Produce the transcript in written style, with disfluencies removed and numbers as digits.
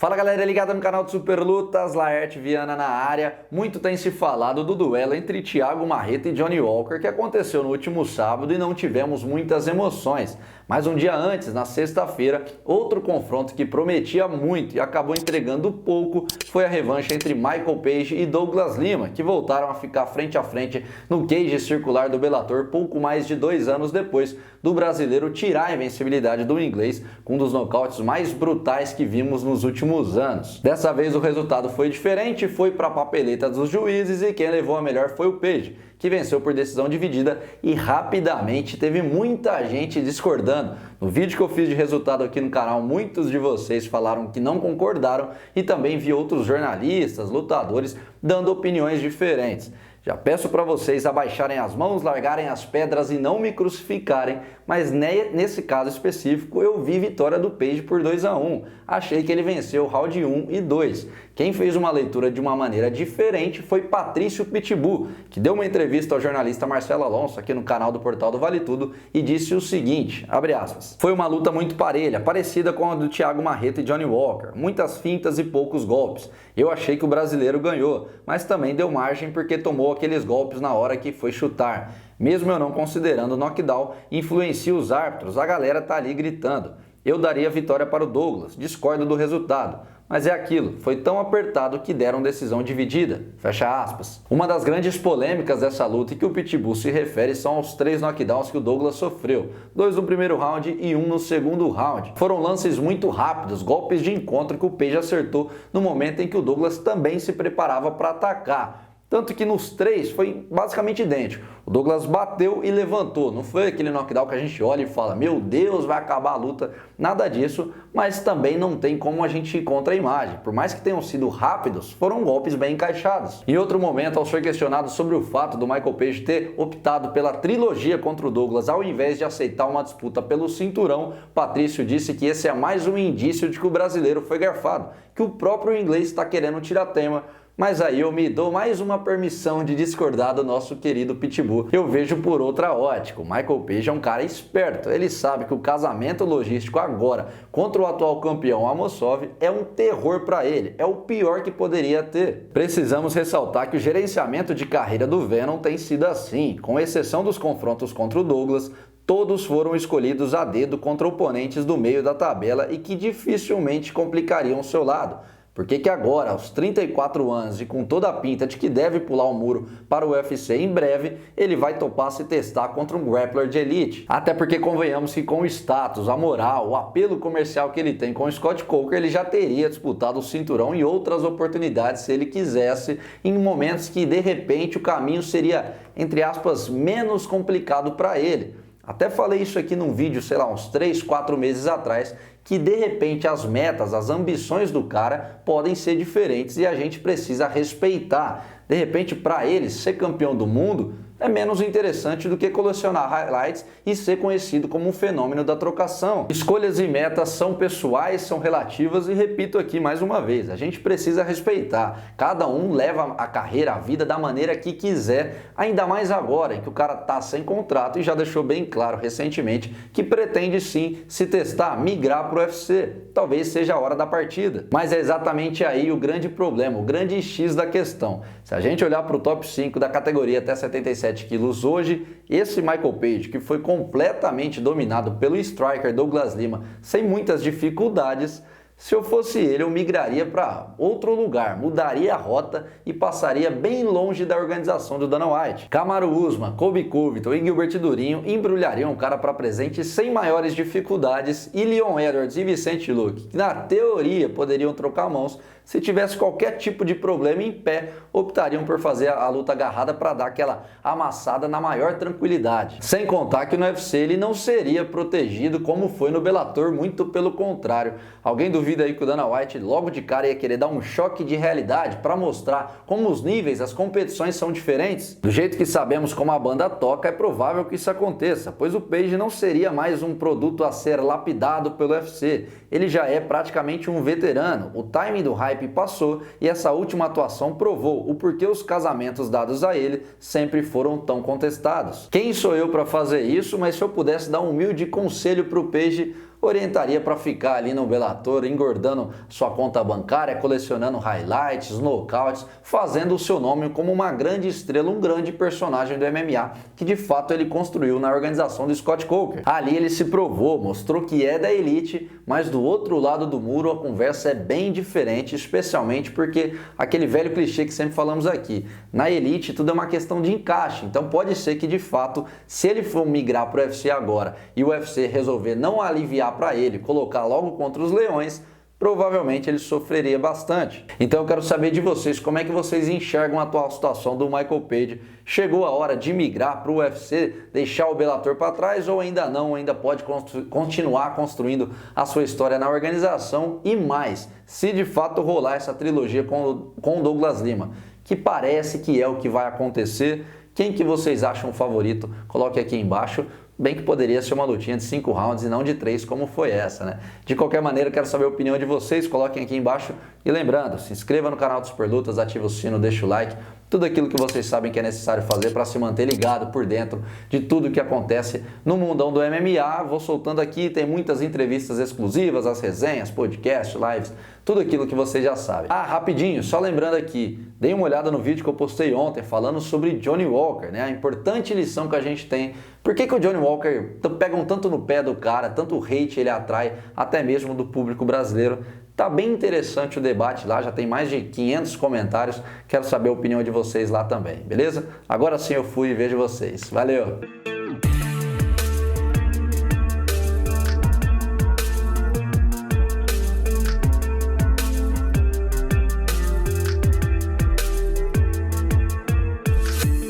Fala galera ligada no canal de Super Lutas, Laerte Viana na área. Muito tem se falado do duelo entre Thiago Marreta e Johnny Walker que aconteceu no último sábado e não tivemos muitas emoções. Mas um dia antes, na sexta-feira, outro confronto que prometia muito e acabou entregando pouco foi a revanche entre Michael Page e Douglas Lima, que voltaram a ficar frente a frente no cage circular do Bellator pouco mais de 2 anos depois do brasileiro tirar a invencibilidade do inglês com um dos nocautes mais brutais que vimos nos últimos anos. Dessa vez o resultado foi diferente, foi para a papeleta dos juízes e quem levou a melhor foi o Page, que venceu por decisão dividida e rapidamente teve muita gente discordando. No vídeo que eu fiz de resultado aqui no canal, muitos de vocês falaram que não concordaram e também vi outros jornalistas, lutadores dando opiniões diferentes. Já peço para vocês abaixarem as mãos, largarem as pedras e não me crucificarem, mas nesse caso específico eu vi vitória do Page por 2-1. Achei que ele venceu o round 1 e 2. Quem fez uma leitura de uma maneira diferente foi Patrício Pitbull, que deu uma entrevista ao jornalista Marcelo Alonso aqui no canal do Portal do Vale Tudo e disse o seguinte, abre aspas, foi uma luta muito parelha, parecida com a do Thiago Marreta e Johnny Walker, muitas fintas e poucos golpes. Eu achei que o brasileiro ganhou, mas também deu margem porque tomou aqueles golpes na hora que foi chutar. Mesmo eu não considerando o knockdown, influencia os árbitros, a galera tá ali gritando. Eu daria vitória para o Douglas, discordo do resultado. Mas é aquilo, foi tão apertado que deram decisão dividida, fecha aspas. Uma das grandes polêmicas dessa luta e que o Pitbull se refere são aos 3 knockdowns que o Douglas sofreu, 2 no primeiro round e 1 no segundo round. Foram lances muito rápidos, golpes de encontro que o Page acertou no momento em que o Douglas também se preparava para atacar. Tanto que nos 3 foi basicamente idêntico. O Douglas bateu e levantou. Não foi aquele knockdown que a gente olha e fala, meu Deus, vai acabar a luta. Nada disso, mas também não tem como a gente ir contra a imagem. Por mais que tenham sido rápidos, foram golpes bem encaixados. Em outro momento, ao ser questionado sobre o fato do Michael Page ter optado pela trilogia contra o Douglas ao invés de aceitar uma disputa pelo cinturão, Patrício disse que esse é mais um indício de que o brasileiro foi garfado, que o próprio inglês está querendo tirar tema. Mas aí eu me dou mais uma permissão de discordar do nosso querido Pitbull. Eu vejo por outra ótica. O Michael Page é um cara esperto. Ele sabe que o casamento logístico agora contra o atual campeão Amosov é um terror para ele. É o pior que poderia ter. Precisamos ressaltar que o gerenciamento de carreira do Venom tem sido assim. Com exceção dos confrontos contra o Douglas, todos foram escolhidos a dedo contra oponentes do meio da tabela e que dificilmente complicariam o seu lado. Por que agora, aos 34 anos e com toda a pinta de que deve pular o muro para o UFC em breve, ele vai topar se testar contra um grappler de elite? Até porque convenhamos que com o status, a moral, o apelo comercial que ele tem com o Scott Coker, ele já teria disputado o cinturão em outras oportunidades se ele quisesse, em momentos que de repente o caminho seria, entre aspas, menos complicado para ele. Até falei isso aqui num vídeo, sei lá, uns 3, 4 meses atrás, que de repente as metas, as ambições do cara podem ser diferentes e a gente precisa respeitar. De repente, para ele, ser campeão do mundo é menos interessante do que colecionar highlights e ser conhecido como um fenômeno da trocação. Escolhas e metas são pessoais, são relativas e repito aqui mais uma vez, a gente precisa respeitar. Cada um leva a carreira, a vida da maneira que quiser, ainda mais agora em que o cara tá sem contrato e já deixou bem claro recentemente que pretende sim se testar, migrar para o UFC. Talvez seja a hora da partida. Mas é exatamente aí o grande problema, o grande X da questão. Se a gente olhar para o top 5 da categoria até 77 quilos hoje, esse Michael Page, que foi completamente dominado pelo striker Douglas Lima sem muitas dificuldades, se eu fosse ele, eu migraria para outro lugar, mudaria a rota e passaria bem longe da organização do Dana White. Kamaru Usman, Colby Covington e Gilbert Durinho embrulhariam o cara para presente sem maiores dificuldades e Leon Edwards e Vicente Luque, que na teoria poderiam trocar mãos, se tivesse qualquer tipo de problema em pé, optariam por fazer a luta agarrada para dar aquela amassada na maior tranquilidade. Sem contar que no UFC ele não seria protegido como foi no Bellator, muito pelo contrário. Alguém duvida aí que o Dana White logo de cara ia querer dar um choque de realidade para mostrar como os níveis, as competições são diferentes? Do jeito que sabemos como a banda toca, é provável que isso aconteça, pois o Page não seria mais um produto a ser lapidado pelo UFC. Ele já é praticamente um veterano, o timing do hype passou e essa última atuação provou o porquê os casamentos dados a ele sempre foram tão contestados. Quem sou eu para fazer isso, mas se eu pudesse dar um humilde conselho para o Page, orientaria para ficar ali no Bellator, engordando sua conta bancária, colecionando highlights, nocautes, fazendo o seu nome como uma grande estrela, um grande personagem do MMA, que de fato ele construiu na organização do Scott Coker. Ali ele se provou, mostrou que é da elite, mas do outro lado do muro a conversa é bem diferente, especialmente porque aquele velho clichê que sempre falamos aqui, na elite tudo é uma questão de encaixe, então pode ser que de fato, se ele for migrar para o UFC agora e o UFC resolver não aliviar para ele, colocar logo contra os leões, provavelmente ele sofreria bastante. Então eu quero saber de vocês, como é que vocês enxergam a atual situação do Michael Page? Chegou a hora de migrar para o UFC, deixar o Bellator para trás ou ainda não, ainda pode continuar construindo a sua história na organização e mais, se de fato rolar essa trilogia com o Douglas Lima, que parece que é o que vai acontecer. Quem que vocês acham o favorito? Coloque aqui embaixo. Bem que poderia ser uma lutinha de 5 rounds e não de 3, como foi essa, né? De qualquer maneira, eu quero saber a opinião de vocês, coloquem aqui embaixo. E lembrando, se inscreva no canal do Superlutas, ative o sino, deixa o like, tudo aquilo que vocês sabem que é necessário fazer para se manter ligado por dentro de tudo que acontece no mundão do MMA. Vou soltando aqui, tem muitas entrevistas exclusivas, as resenhas, podcasts, lives, tudo aquilo que vocês já sabem. Ah, rapidinho, só lembrando aqui, dei uma olhada no vídeo que eu postei ontem falando sobre Johnny Walker, né? A importante lição que a gente tem. Por que o Johnny Walker pegam tanto no pé do cara, tanto hate ele atrai, até mesmo do público brasileiro? Tá bem interessante o debate lá, já tem mais de 500 comentários, quero saber a opinião de vocês lá também, beleza? Agora sim eu fui e vejo vocês. Valeu!